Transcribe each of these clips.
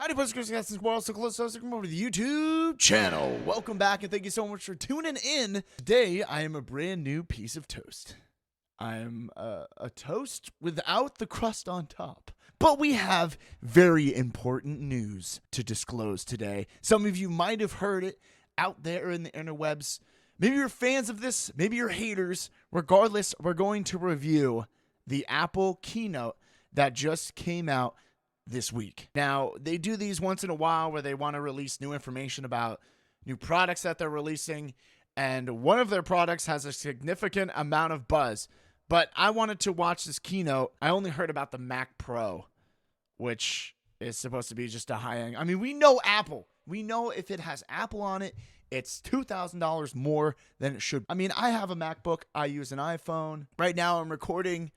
Howdy, folks, guys, this world so close, so come over to the YouTube channel. Welcome back, and thank you so much for tuning in. Today, I am a brand new piece of toast. I am a toast without the crust on top. But we have very important news to disclose today. Some of you might have heard it out there in the interwebs. Maybe you're fans of this, maybe you're haters. Regardless, we're going to review the Apple keynote that just came out this week. Now, they do these once in a while where they want to release new information about new products that they're releasing, and one of their products has a significant amount of buzz. But I wanted to watch this keynote. I only heard about the Mac Pro, which is supposed to be just a high-end. I mean, we know Apple. We know if it has Apple on it, it's $2,000 more than it should. I mean, I have a MacBook. I use an iPhone. Right now, I'm recording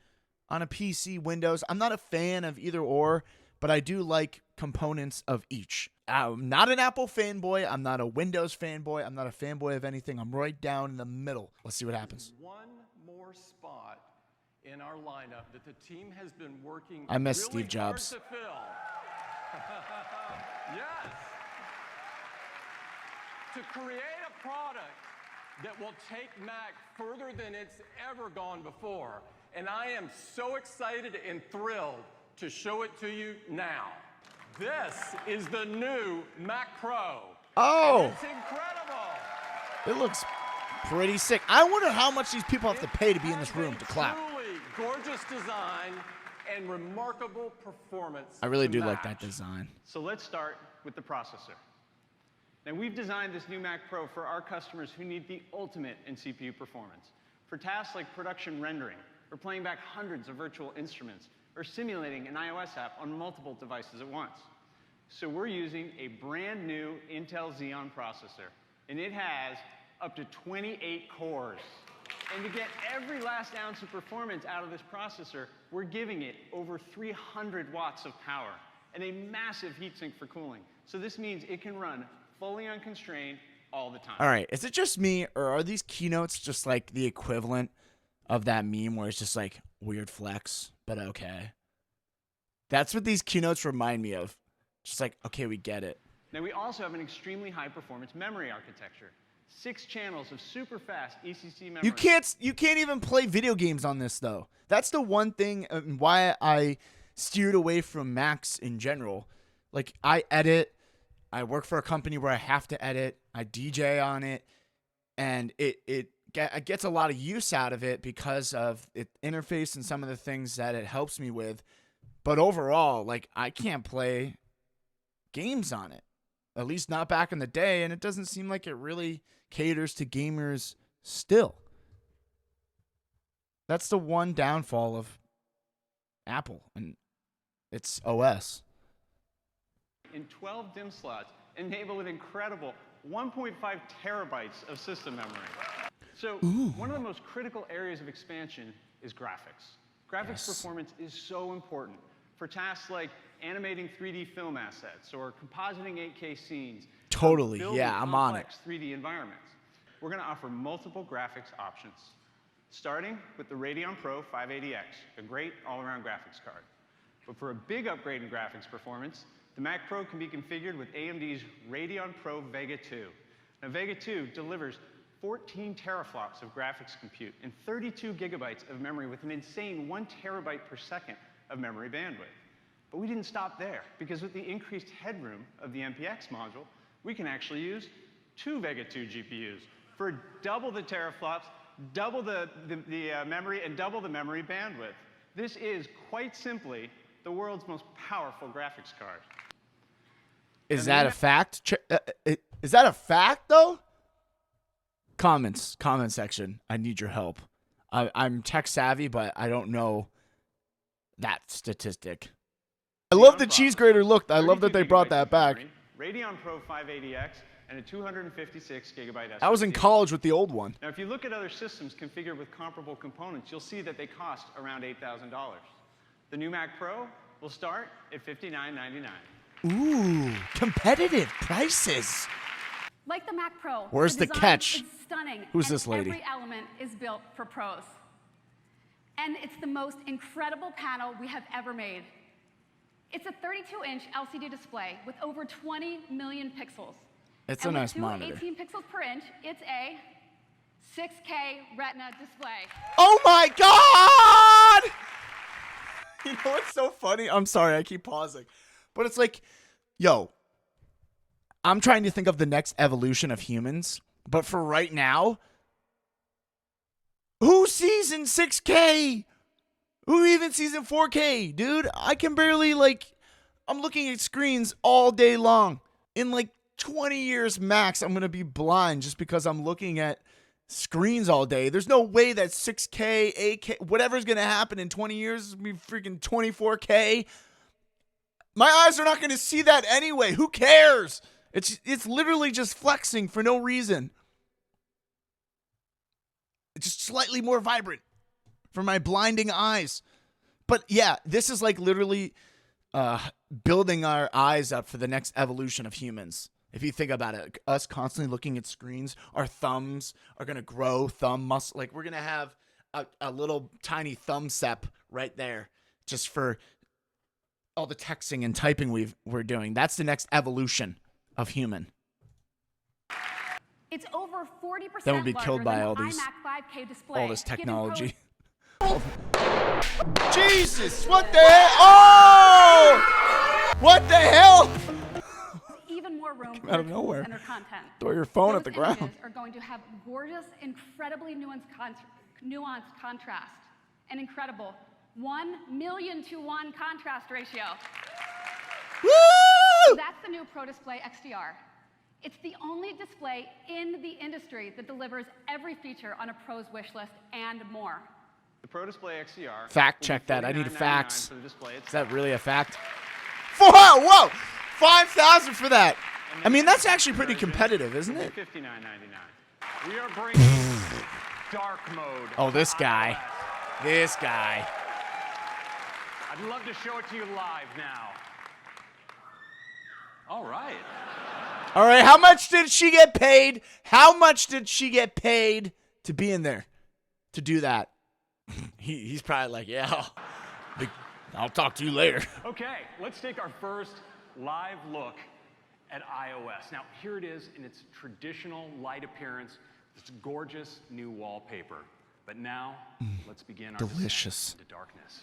on a PC, Windows. I'm not a fan of either or, but I do like components of each. I'm not an Apple fanboy. I'm not a Windows fanboy. I'm not a fanboy of anything. I'm right down in the middle. Let's see what happens. One more spot in our lineup that the team has been working I miss really Steve Jobs. hard to fill. Yes. To create a product that will take Mac further than it's ever gone before. And I am so excited and thrilled to show it to you now. This is the new Mac Pro. Oh, And it's incredible. it looks pretty sick. I wonder how much these people have to pay to be in this room to clap. Truly gorgeous design and remarkable performance. I really to do like match. that design. So let's start with the processor. Now, we've designed this new Mac Pro for our customers who need the ultimate in CPU performance. For tasks like production rendering, or playing back hundreds of virtual instruments, or simulating an iOS app on multiple devices at once. So we're using a brand new Intel Xeon processor, and it has up to 28 cores. And to get every last ounce of performance out of this processor, we're giving it over 300 watts of power and a massive heatsink for cooling. So this means it can run fully unconstrained all the time. All right, is it just me, or are these keynotes just like the equivalent of that meme where it's just like weird flex, but okay? That's what these keynotes remind me of. Just like, okay, we get it. Now, we also have an extremely high-performance memory architecture. 6 channels of super fast ECC memory. You can't even play video games on this though. That's the one thing why I steered away from Macs in general. Like, I edit, I work for a company where I have to edit, I DJ on it, and it gets a lot of use out of it because of its interface and some of the things that it helps me with. But overall, like, I can't play games on it, at least not back in the day, and it doesn't seem like it really caters to gamers still. That's the one downfall of Apple and its OS. In 12 DIMM slots, enable an incredible 1.5 terabytes of system memory. So one of the most critical areas of expansion is graphics. Graphics performance is so important for tasks like animating 3D film assets or compositing 8K scenes. Totally, building yeah, I'm on it. complex 3D environments. We're going to offer multiple graphics options, starting with the Radeon Pro 580X, a great all-around graphics card. But for a big upgrade in graphics performance, the Mac Pro can be configured with AMD's Radeon Pro Vega 2. Now, Vega 2 delivers 14 teraflops of graphics compute and 32 gigabytes of memory with an insane 1 terabyte per second of memory bandwidth. But we didn't stop there, because with the increased headroom of the MPX module, we can actually use 2 Vega 2 GPUs for double the teraflops, double the memory, and double the memory bandwidth. This is, quite simply, the world's most powerful graphics card. Is that a fact? Is that a fact, though? Comment section. I need your help. I'm tech savvy, but I don't know that statistic. I love the cheese grater look. I love that they brought that back. Radeon Pro 580X and a 256 gigabyte SSD. I was in college with the old one. Now, if you look at other systems configured with comparable components, you'll see that they cost around $8,000. The new Mac Pro will start at $59.99. Ooh, competitive prices. Like the Mac Pro, Where's the design catch? is stunning. Who's and this lady? Every element is built for pros. And it's the most incredible panel we have ever made. It's a 32-inch LCD display with over 20 million pixels. It's and a nice with monitor. 18 pixels per inch, it's a 6K Retina display. Oh my God! You know what's so funny? I'm sorry, I keep pausing. But it's like, yo, I'm trying to think of the next evolution of humans. But for right now, who sees in 6K? Who even sees in 4K? Dude, I can barely, I'm looking at screens all day long. In 20 years max, I'm going to be blind just because I'm looking at screens all day. There's no way that 6K, 8K, whatever's going to happen in 20 years is going to be freaking 24K. My eyes are not going to see that anyway. Who cares? It's literally just flexing for no reason. It's just slightly more vibrant for my blinding eyes. But yeah, this is literally building our eyes up for the next evolution of humans. If you think about it, us constantly looking at screens, our thumbs are going to grow, thumb muscle. We're going to have a little tiny thumb sep right there just for all the texting and typing we're doing. That's the next evolution of human. It's over 40% Then we'll be killed by larger all than these, iMac 5K display, all this giving technology. pros Jesus, what the hell? Oh! What the hell? even more room for out of their nowhere. tools and their content. Throw your phone Those at the ground. images are going to have gorgeous, incredibly nuanced contrast. An incredible 1,000,000 to 1 contrast ratio. Woo! So that's the new Pro Display XDR. It's the only display in the industry that delivers every feature on a pro's wish list and more. The Pro Display XDR. Fact will be check that. I need $49.99 facts. for the display Is itself. that really a fact? Whoa! 5,000 for that. I mean, that's actually pretty competitive, isn't it? $59.99. We are bringing dark mode. Oh, this to guy. iOS. This guy. I'd love to show it to you live now. All right. All right, how much did she get paid? How much did she get paid to be in there, to do that? He's probably like, yeah, I'll talk to you later. Okay, let's take our first live look at iOS. Now, here it is in its traditional light appearance. This gorgeous new wallpaper. But now, let's begin our Delicious. descent into darkness.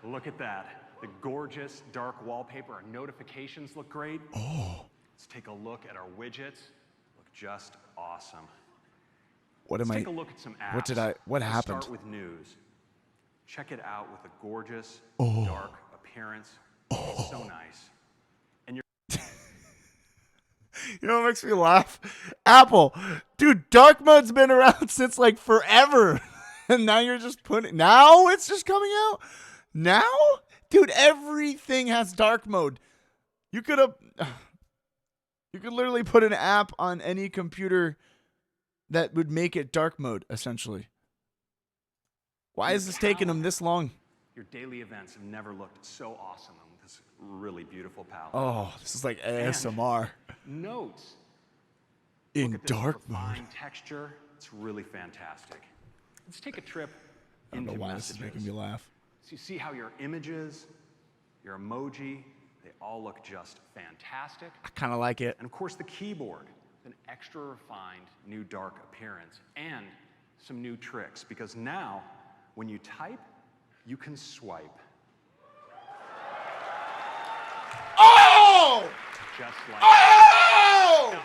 Look at that. The gorgeous dark wallpaper. Our notifications look great. Oh. Let's take a look at our widgets. Look just awesome. What am Let's I? take a look at some apps. What Let's happened? Start with news. Check it out with a gorgeous Oh. dark appearance. It's so nice. And you're You know what makes me laugh? Apple. Dude, dark mode's been around since forever. And now you're just now it's just coming out? Now? Dude, everything has dark mode. You could literally put an app on any computer that would make it dark mode, essentially. Why is this taking them this long? Your daily events have never looked so awesome on this really beautiful palette. Oh, this is like ASMR Notes. in Look at this dark mode. refined texture. It's really fantastic. Let's take a trip I don't into know why this is messages. making me laugh. So you see how your images, your emoji, they all look just fantastic. I kind of like it. And of course the keyboard, an extra refined new dark appearance and some new tricks because now when you type, you can swipe. Oh! Just like that. Oh!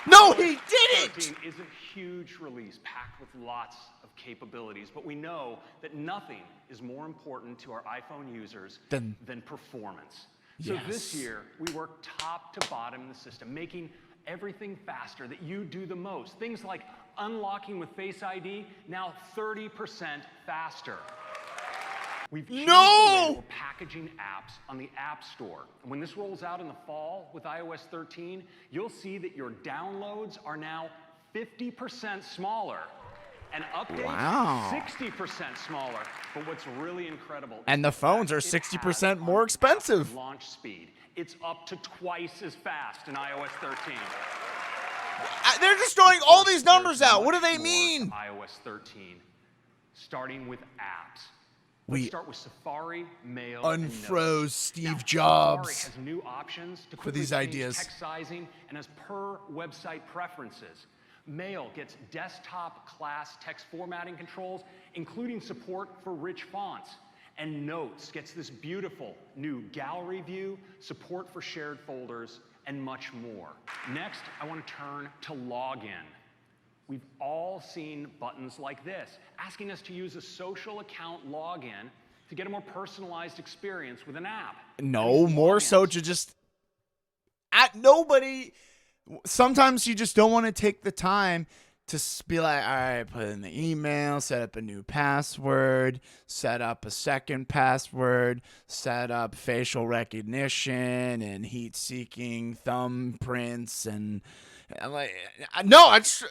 No, he didn't! 13 is a huge release packed with lots of capabilities, but we know that nothing is more important to our iPhone users than performance. So Yes. this year, we worked top to bottom in the system, making everything faster that you do the most. Things like unlocking with Face ID, now 30% faster. We've changed the way we're packaging apps on the App Store. And when this rolls out in the fall with iOS 13, you'll see that your downloads are now 50% smaller and updates 60% smaller. But what's really incredible And the phones are 60% more expensive. launch speed. It's up to twice as fast in iOS 13. They're just throwing all these numbers There's out. What do much they more mean? to iOS 13, starting with apps. We start with Safari, Mail, and Notes. unfroze Steve Now, Jobs Safari has new options to for quickly these change ideas. text sizing and as per website preferences. Mail gets desktop-class text formatting controls, including support for rich fonts. And Notes gets this beautiful new gallery view, support for shared folders, and much more. Next, I want to turn to Login. We've all seen buttons like this, asking us to use a social account login to get a more personalized experience with an app. No, And these more so logins- to just at nobody. Sometimes you just don't want to take the time to be like, all right, put in the email, set up a new password, set up a second password, set up facial recognition and heat-seeking thumbprints and like, no, I just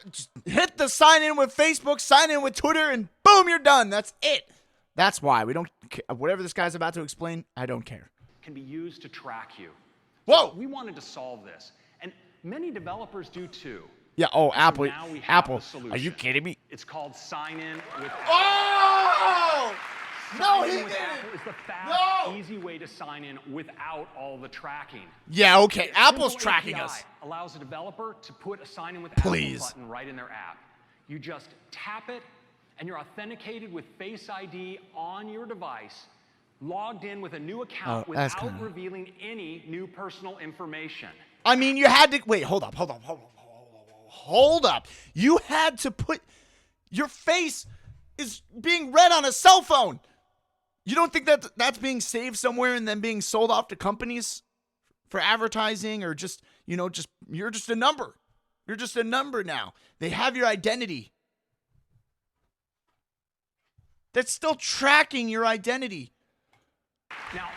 hit the sign in with Facebook, sign in with Twitter, and boom, you're done. That's it. That's why we don't. Whatever this guy's about to explain, I don't care. can be used to track you. Whoa! We wanted to solve this, and many developers do too. Yeah. Oh, Apple. now we have Apple. the solution. Are you kidding me? It's called Sign In with Apple. Oh! No, Sign he In with didn't. Apple is the fast, No! easy way to sign in without all the tracking. Yeah. Okay. A Apple's simple tracking API us. allows a developer to put a Sign In with Please. Apple button right in their app. You just tap it, and you're authenticated with Face ID on your device, logged in with a new account Oh, that's without kinda- revealing any new personal information. I mean, you had to wait. Hold up. Hold up. You had to put your face is being read on a cell phone. You don't think that that's being saved somewhere and then being sold off to companies for advertising or just, just you're just a number. You're just a number now. They have your identity. That's still tracking your identity. Now,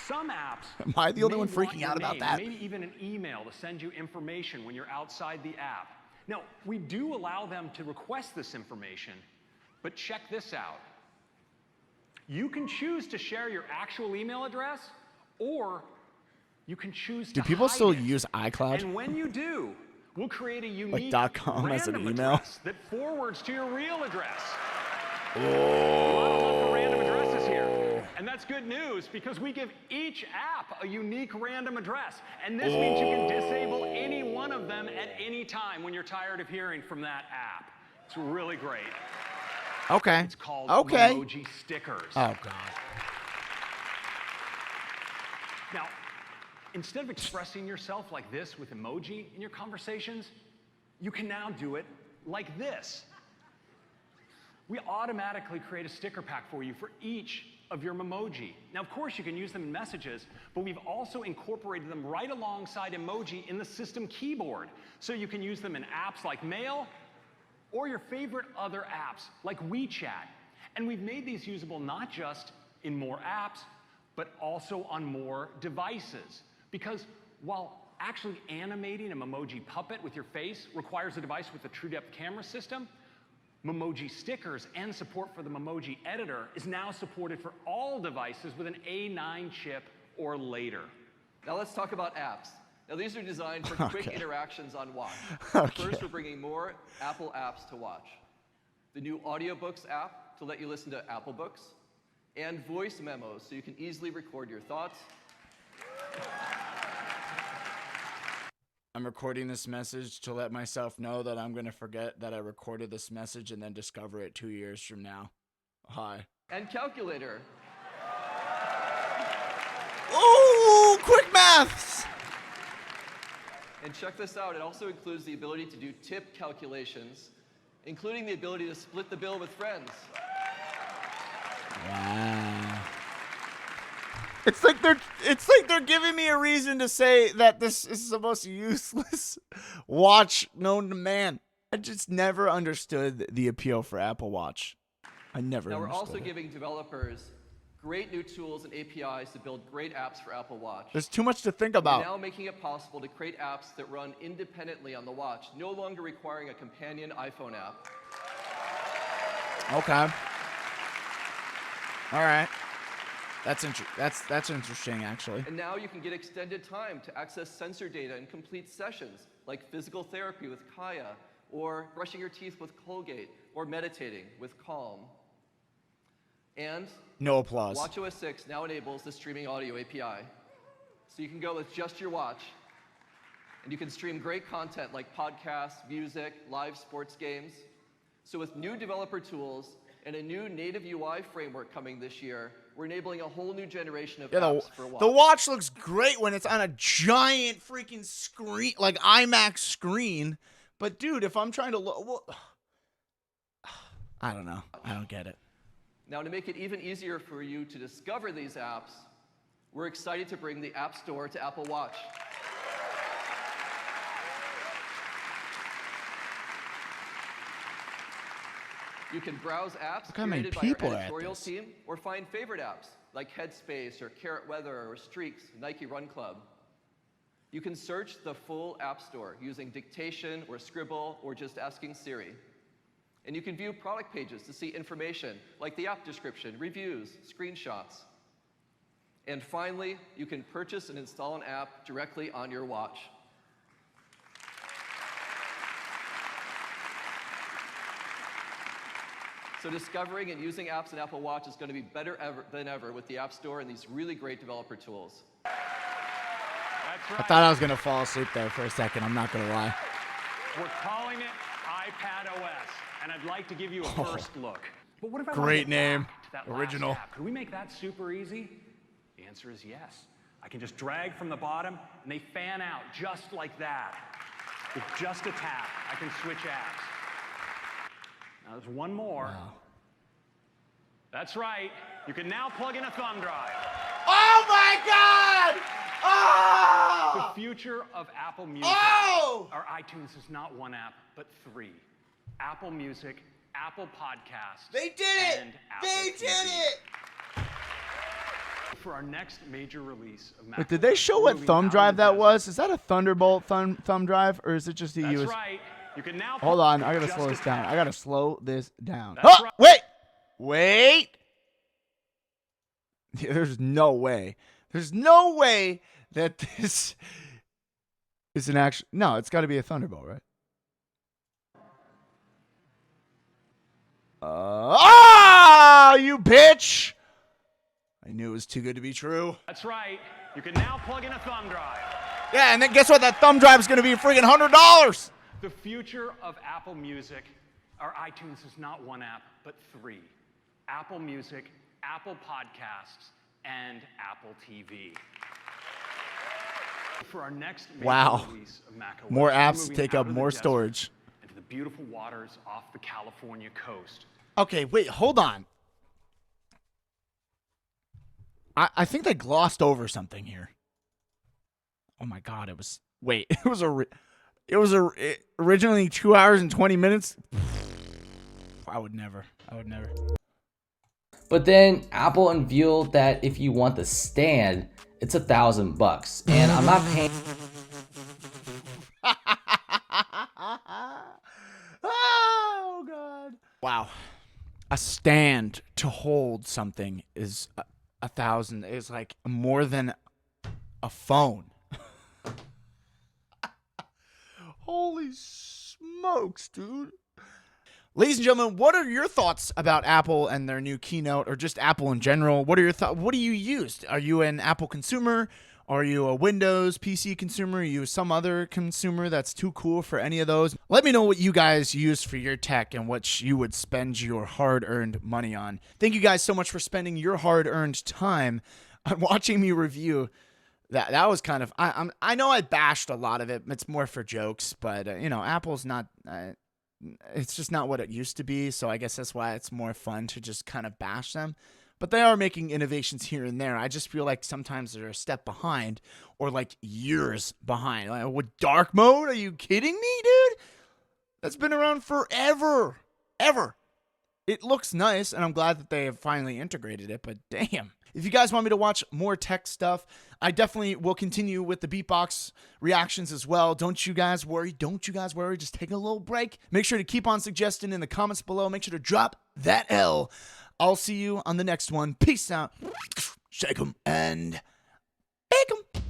some apps Am I the only may one want freaking your out about name, that? Maybe even an email to send you information when you're outside the app. Now, we do allow them to request this information, but check this out. You can choose to share your actual email address, or you can choose to Do people hide still it. use iCloud? And when you do, we'll create a unique .com as an random email? address that forwards to your real address. A lot of love for random addresses here. And that's good news because we give each app a unique random address. And this means you can disable any one of them at any time when you're tired of hearing from that app. It's really great. Okay. It's called Okay. emoji stickers. Oh, God. Now, instead of expressing yourself like this with emoji in your conversations, you can now do it like this. We automatically create a sticker pack for you for each of your memoji. Now, of course, you can use them in messages, but we've also incorporated them right alongside emoji in the system keyboard. So you can use them in apps like Mail or your favorite other apps like WeChat. And we've made these usable not just in more apps, but also on more devices. Because while actually animating a memoji puppet with your face requires a device with a true-depth camera system, Memoji stickers and support for the Memoji editor is now supported for all devices with an A9 chip or later. Now let's talk about apps. Now these are designed for quick interactions on Watch. Okay. First, we're bringing more Apple apps to Watch. The new Audiobooks app to let you listen to Apple Books, and voice memos so you can easily record your thoughts. I'm recording this message to let myself know that I'm going to forget that I recorded this message and then discover it 2 years from now. Hi. And calculator. Ooh, quick maths. And check this out, it also includes the ability to do tip calculations, including the ability to split the bill with friends. Wow. It's like they're giving me a reason to say that this is the most useless watch known to man. I just never understood the appeal for Apple Watch. I never Now we're understood also it. giving developers great new tools and APIs to build great apps for Apple Watch. There's too much to think We're about. now making it possible to create apps that run independently on the watch, no longer requiring a companion iPhone app. Okay. All right. That's interesting, actually. And now you can get extended time to access sensor data and complete sessions, like physical therapy with Kaya, or brushing your teeth with Colgate, or meditating with Calm. And No applause. WatchOS 6 now enables the streaming audio API. So you can go with just your watch, and you can stream great content like podcasts, music, live sports games. So with new developer tools and a new native UI framework coming this year, we're enabling a whole new generation of apps for watch. The watch looks great when it's on a giant freaking screen, like IMAX screen. But dude, if I'm trying to look, well, I don't know. I don't get it. Now, to make it even easier for you to discover these apps, we're excited to bring the App Store to Apple Watch. You can browse apps how many created by people our are at editorial this. team, or find favorite apps like Headspace or Carrot Weather or Streaks, Nike Run Club. You can search the full App Store using dictation or Scribble or just asking Siri. And you can view product pages to see information like the app description, reviews, screenshots. And finally, you can purchase and install an app directly on your watch. So discovering and using apps in Apple Watch is going to be better than ever with the App Store and these really great developer tools. That's right. I thought I was gonna fall asleep there for a second. I'm not gonna lie. We're calling it iPad OS, and I'd like to give you a first look. But what if I want Great to get name. back to that last Original. app? Could we make that super easy? The answer is yes. I can just drag from the bottom, and they fan out just like that. With just a tap, I can switch apps. Now there's one more. Wow. That's right. You can now plug in a thumb drive. Oh my God! The Oh! future of Apple Music. Oh! Our iTunes is not one app, but three. Apple Music, Apple Podcasts, They did it! and Apple They TV. did it! For our next major release of Mac Wait, did they show we're what moving thumb out drive of the that desert. was? Is that a Thunderbolt thumb drive, or is it just a That's USB? right. You can now Hold on, I gotta just slow a this down. tap. I gotta slow this down. That's Oh, right. wait! Wait! There's no way. There's no way that this is an actual. No, it's got to be a Thunderbolt, right? You bitch! I knew it was too good to be true. That's right. You can now plug in a thumb drive. Yeah, and then guess what? That thumb drive is gonna be freaking $100. The future of Apple Music. Our iTunes is not one app, but three. Apple Music, Apple Podcasts, and Apple TV. For our next major Wow. release of macOS, More we're apps moving take out up of the more desert storage. into the beautiful waters off the California coast. Okay, wait, hold on. I think they glossed over something here. Oh my God, it was. Wait, it was originally 2 hours and 20 minutes. I would never. But then Apple unveiled that if you want the stand, it's $1,000, and I'm not paying. Oh God! Wow, a stand to hold something is $1,000. Is like more than a phone. Holy smokes, dude! Ladies and gentlemen, what are your thoughts about Apple and their new keynote, or just Apple in general? What are your thoughts? What do you use? Are you an Apple consumer? Are you a Windows PC consumer? Are you some other consumer that's too cool for any of those? Let me know what you guys use for your tech and what you would spend your hard-earned money on. Thank you guys so much for spending your hard-earned time on watching me review. That was kind of I know I bashed a lot of it. It's more for jokes, but Apple's not. It's just not what it used to be. So I guess that's why it's more fun to just kind of bash them. But they are making innovations here and there. I just feel like sometimes they're a step behind or like years behind. Like, with dark mode? Are you kidding me, dude? That's been around forever. Ever. It looks nice, and I'm glad that they have finally integrated it, but damn. If you guys want me to watch more tech stuff, I definitely will continue with the beatbox reactions as well. Don't you guys worry. Just take a little break. Make sure to keep on suggesting in the comments below. Make sure to drop that L. I'll see you on the next one. Peace out. Shake 'em and bake 'em.